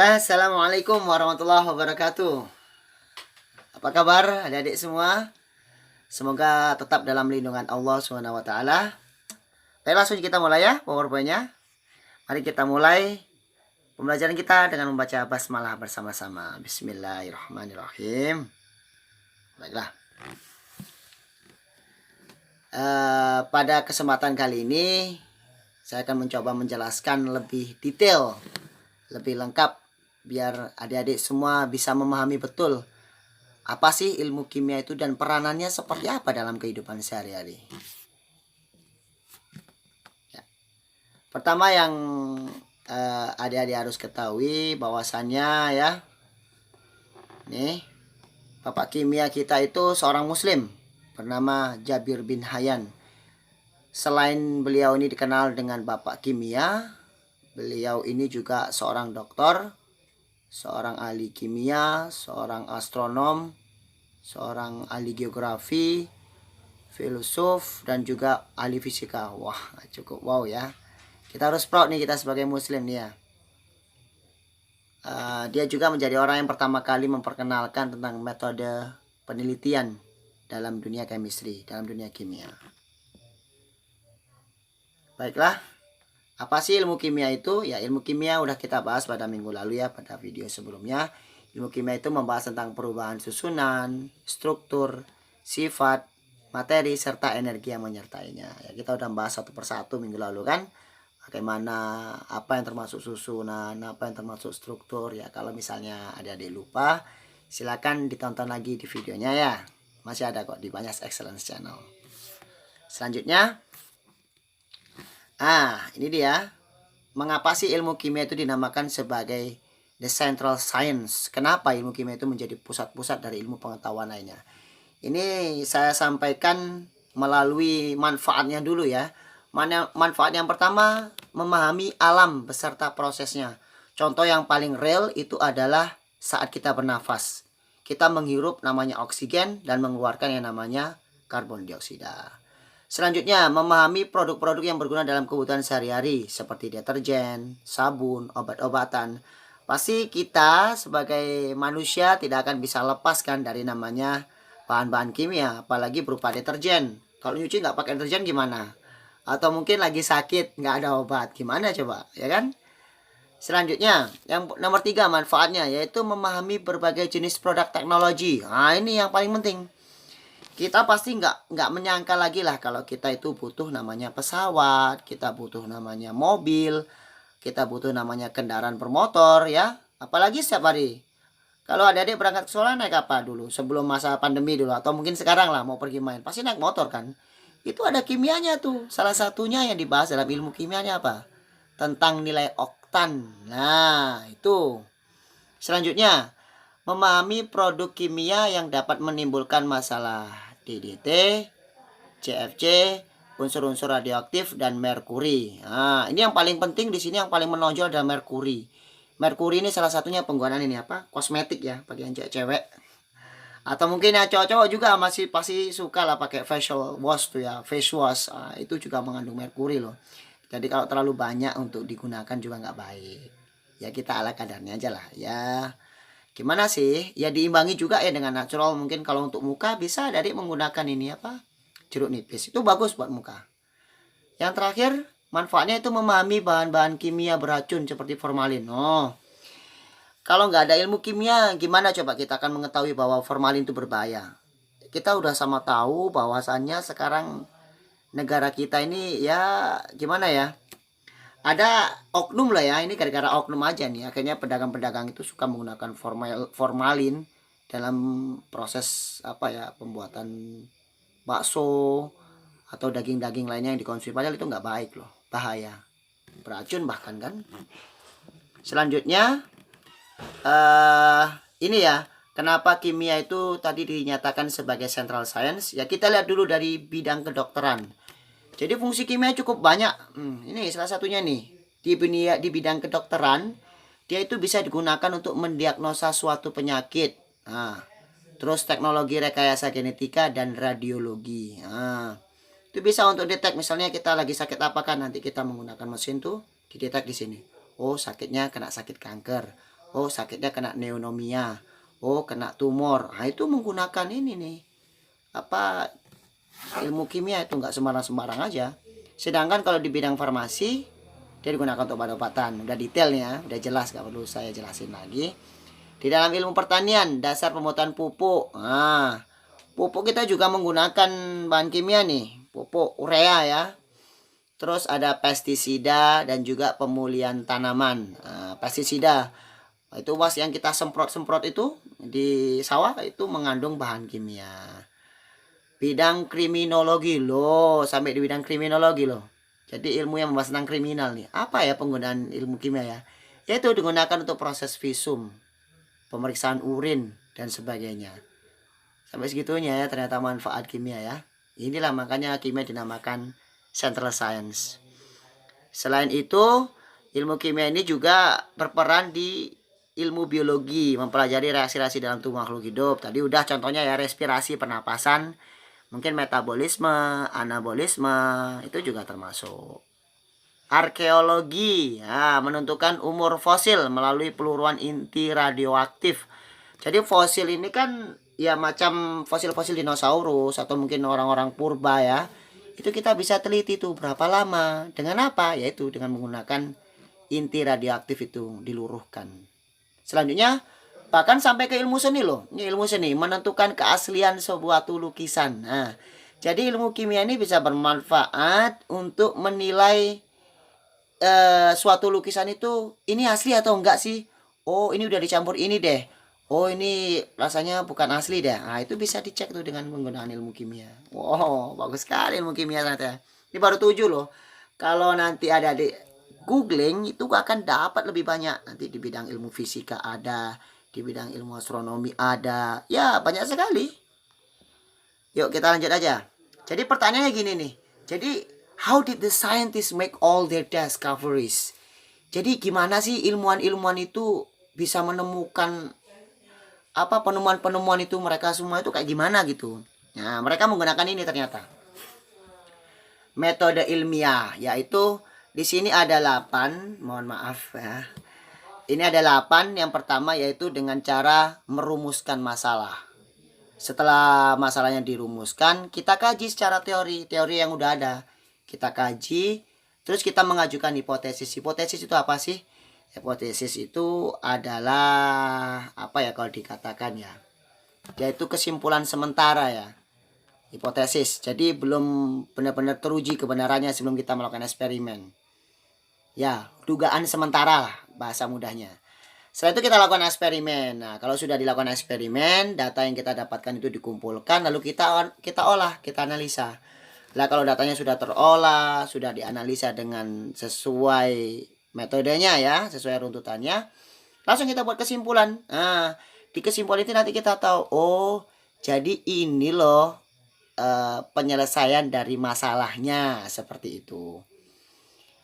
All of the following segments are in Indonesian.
Oke, assalamualaikum warahmatullahi wabarakatuh. Apa kabar adik-adik semua? Semoga tetap dalam lindungan Allah Subhanahu wa taala. Baik, langsung kita mulai ya PowerPoint-nya. Mari kita mulai pembelajaran kita dengan membaca basmalah bersama-sama. Bismillahirrahmanirrahim. Baiklah. Pada kesempatan kali ini saya akan mencoba menjelaskan lebih detail, lebih lengkap, biar adik-adik semua bisa memahami betul apa sih ilmu kimia itu dan peranannya seperti apa dalam kehidupan sehari-hari. Ya. Pertama yang adik-adik harus ketahui bahwasannya ya, nih Bapak kimia kita itu seorang muslim bernama Jabir bin Hayyan. Selain beliau ini dikenal dengan Bapak kimia, beliau ini juga seorang dokter, seorang ahli kimia, seorang astronom, seorang ahli geografi, filsuf, dan juga ahli fisika. Wah, cukup wow ya. Kita harus proud nih kita sebagai muslim nih ya. Dia juga menjadi orang yang pertama kali memperkenalkan tentang metode penelitian dalam dunia chemistry, dalam dunia kimia. Baiklah, apa sih ilmu kimia itu? Ya, ilmu kimia udah kita bahas pada minggu lalu ya, pada video sebelumnya. Ilmu kimia itu membahas tentang perubahan susunan, struktur, sifat, materi, serta energi yang menyertainya. Ya, kita udah bahas satu persatu minggu lalu kan. Bagaimana, apa yang termasuk susunan, apa yang termasuk struktur. Ya, kalau misalnya adik-adik lupa, silakan ditonton lagi di videonya ya. Masih ada kok di Banyas Excellence Channel. Selanjutnya, ini dia. Mengapa sih ilmu kimia itu dinamakan sebagai the central science? Kenapa ilmu kimia itu menjadi pusat-pusat dari ilmu pengetahuan lainnya? Ini saya sampaikan melalui manfaatnya dulu ya. Manfaat yang pertama, memahami alam beserta prosesnya. Contoh yang paling real itu adalah saat kita bernafas. Kita menghirup namanya oksigen dan mengeluarkan yang namanya karbon dioksida. Selanjutnya, memahami produk-produk yang berguna dalam kebutuhan sehari-hari seperti deterjen, sabun, obat-obatan. Pasti kita sebagai manusia tidak akan bisa lepaskan dari namanya bahan-bahan kimia, apalagi berupa deterjen. Kalau nyuci nggak pakai deterjen gimana? Atau mungkin lagi sakit nggak ada obat, gimana coba, ya kan? Selanjutnya, yang nomor 3 manfaatnya yaitu memahami berbagai jenis produk teknologi. Nah, ini yang paling penting. Kita pasti nggak menyangka lagi lah kalau kita itu butuh namanya pesawat, kita butuh namanya mobil, kita butuh namanya kendaraan bermotor ya. Apalagi setiap hari. Kalau adik-adik berangkat ke sekolah naik apa dulu? Sebelum masa pandemi dulu atau mungkin sekarang lah mau pergi main, pasti naik motor kan? Itu ada kimianya tuh. Salah satunya yang dibahas dalam ilmu kimianya apa? Tentang nilai oktan. Nah, itu. Selanjutnya, memahami produk kimia yang dapat menimbulkan masalah DDT, CFC, unsur-unsur radioaktif, dan merkuri. Nah, ini yang paling penting di sini, yang paling menonjol adalah merkuri. Merkuri ini salah satunya penggunaan ini apa? Kosmetik ya, bagi yang cewek. Atau mungkin ya cowok-cowok juga masih pasti suka lah pakai facial wash tuh ya, face wash. Nah, itu juga mengandung merkuri loh. Jadi kalau terlalu banyak untuk digunakan juga nggak baik. Ya kita ala kadarnya aja lah ya. Gimana sih? Ya diimbangi juga ya dengan natural. Mungkin kalau untuk muka bisa dari menggunakan ini apa? Jeruk nipis. Itu bagus buat muka. Yang terakhir, manfaatnya itu memahami bahan-bahan kimia beracun seperti formalin. Oh, kalau nggak ada ilmu kimia, gimana coba kita akan mengetahui bahwa formalin itu berbahaya? Kita udah sama tahu bahwasannya sekarang negara kita ini ya gimana ya? Ada oknum lah ya, ini gara-gara oknum aja nih. Akhirnya pedagang-pedagang itu suka menggunakan formalin dalam proses apa ya, pembuatan bakso atau daging-daging lainnya yang dikonsumsi. Padahal itu nggak baik loh, bahaya, beracun bahkan kan. Selanjutnya ini ya, kenapa kimia itu tadi dinyatakan sebagai central science? Ya kita lihat dulu dari bidang kedokteran. Jadi fungsi kimia cukup banyak. Ini salah satunya nih. Di bidang kedokteran, dia itu bisa digunakan untuk mendiagnosa suatu penyakit. Nah, terus teknologi rekayasa genetika dan radiologi. Nah, itu bisa untuk detek misalnya kita lagi sakit apa kan, nanti kita menggunakan mesin tuh didetek di sini. Oh, sakitnya kena sakit kanker. Oh, sakitnya kena pneumonia. Oh, kena tumor. Nah, itu menggunakan ini nih. Apa ilmu kimia itu nggak sembarang-sembarang aja. Sedangkan kalau di bidang farmasi dia digunakan untuk obat-obatan. Udah detailnya, udah jelas, nggak perlu saya jelasin lagi. Di dalam ilmu pertanian, dasar pembuatan pupuk. Nah, pupuk kita juga menggunakan bahan kimia nih, pupuk urea ya. Terus ada pestisida dan juga pemulihan tanaman. Nah, pestisida itu was yang kita semprot-semprot itu di sawah itu mengandung bahan kimia. Bidang kriminologi loh, sampai di bidang kriminologi loh. Jadi ilmu yang membahas tentang kriminal nih. Apa ya penggunaan ilmu kimia ya? Yaitu digunakan untuk proses visum, pemeriksaan urin dan sebagainya. Sampai segitunya ya ternyata manfaat kimia ya. Inilah makanya kimia dinamakan central science. Selain itu, ilmu kimia ini juga berperan di ilmu biologi, mempelajari reaksi-reaksi dalam tubuh makhluk hidup. Tadi udah contohnya ya respirasi, pernapasan, mungkin metabolisme, anabolisme, itu juga termasuk. Arkeologi, ya, menentukan umur fosil melalui peluruan inti radioaktif. Jadi fosil ini kan ya macam fosil-fosil dinosaurus atau mungkin orang-orang purba ya. Itu kita bisa teliti tuh berapa lama. Dengan apa? Yaitu dengan menggunakan inti radioaktif itu diluruhkan. Selanjutnya bahkan sampai ke ilmu seni loh. Ini ilmu seni menentukan keaslian sebuah lukisan. Nah, jadi ilmu kimia ini bisa bermanfaat untuk menilai suatu lukisan itu ini asli atau enggak sih. Oh, ini udah dicampur ini deh. Oh, ini rasanya bukan asli deh. Nah, itu bisa dicek tuh dengan menggunakan ilmu kimia. Wow, bagus sekali ilmu kimia ternyata. Ini baru 7 loh. Kalau nanti ada di googling itu akan dapat lebih banyak. Nanti di bidang ilmu fisika ada, di bidang ilmu astronomi ada. Ya, banyak sekali. Yuk kita lanjut aja. Jadi pertanyaannya gini nih. Jadi how did the scientists make all their discoveries? Jadi gimana sih ilmuwan-ilmuwan itu bisa menemukan apa penemuan-penemuan itu mereka semua itu kayak gimana gitu. Nah, mereka menggunakan ini ternyata. Metode ilmiah yaitu di sini ada 8, mohon maaf ya. Ini ada 8. Yang pertama yaitu dengan cara merumuskan masalah. Setelah masalahnya dirumuskan, kita kaji secara teori yang udah ada. Kita kaji, terus kita mengajukan hipotesis. Hipotesis itu apa sih? Hipotesis itu adalah apa ya kalau dikatakan ya? Yaitu kesimpulan sementara ya. Hipotesis. Jadi belum benar-benar teruji kebenarannya sebelum kita melakukan eksperimen. Ya, dugaan sementara lah bahasa mudahnya. Setelah itu kita lakukan eksperimen. Nah, kalau sudah dilakukan eksperimen, data yang kita dapatkan itu dikumpulkan, lalu kita olah, kita analisa. Lah kalau datanya sudah terolah, sudah dianalisa dengan sesuai metodenya ya, sesuai runtutannya, langsung kita buat kesimpulan. Nah, di kesimpulan itu nanti kita tahu, oh, jadi ini loh penyelesaian dari masalahnya seperti itu.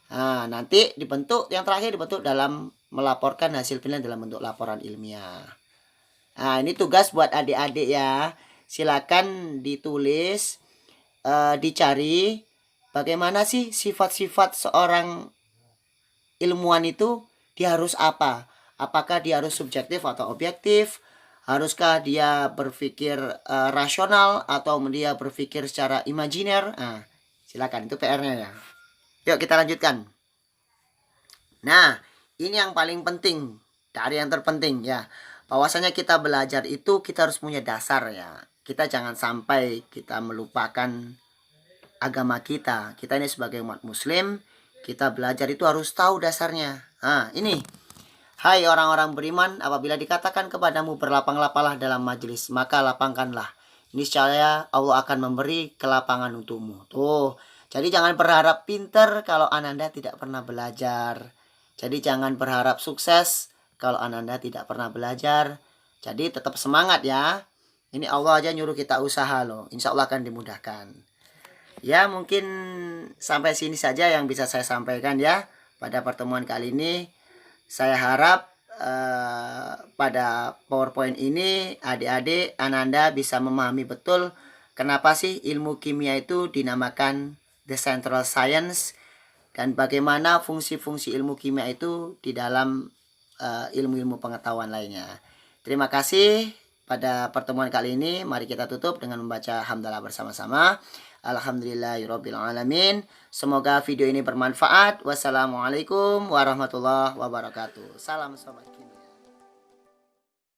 Nah, nanti dibentuk yang terakhir dibentuk dalam melaporkan hasil penelitian dalam bentuk laporan ilmiah. Nah, ini tugas buat adik-adik ya. Silakan ditulis, dicari bagaimana sih sifat-sifat seorang ilmuwan itu, dia harus apa? Apakah dia harus subjektif atau objektif? Haruskah dia berpikir rasional atau dia berpikir secara imajiner? Nah, silakan itu PR-nya ya. Yuk kita lanjutkan. Nah, ini yang paling penting dari yang terpenting ya. Bahwasanya kita belajar itu kita harus punya dasar ya. Kita jangan sampai kita melupakan agama kita. Kita ini sebagai umat muslim, kita belajar itu harus tahu dasarnya. Nah, ini. Hai orang-orang beriman, apabila dikatakan kepadamu berlapang-lapanglah dalam majelis, maka lapangkanlah. Niscaya Allah akan memberi kelapangan untukmu. Tuh. Jadi jangan berharap pinter kalau Ananda tidak pernah belajar. Jadi jangan berharap sukses kalau Ananda tidak pernah belajar. Jadi tetap semangat ya. Ini Allah aja nyuruh kita usaha loh. Insya Allah akan dimudahkan. Ya mungkin sampai sini saja yang bisa saya sampaikan ya. Pada pertemuan kali ini. Saya harap pada PowerPoint ini adik-adik Ananda bisa memahami betul kenapa sih ilmu kimia itu dinamakan the central science dan bagaimana fungsi-fungsi ilmu kimia itu di dalam ilmu-ilmu pengetahuan lainnya. Terima kasih. Pada pertemuan kali ini mari kita tutup dengan membaca hamdalah bersama-sama. Alhamdulillahirabbil alamin. Semoga video ini bermanfaat. Wassalamualaikum warahmatullahi wabarakatuh. Salam sobat kimia.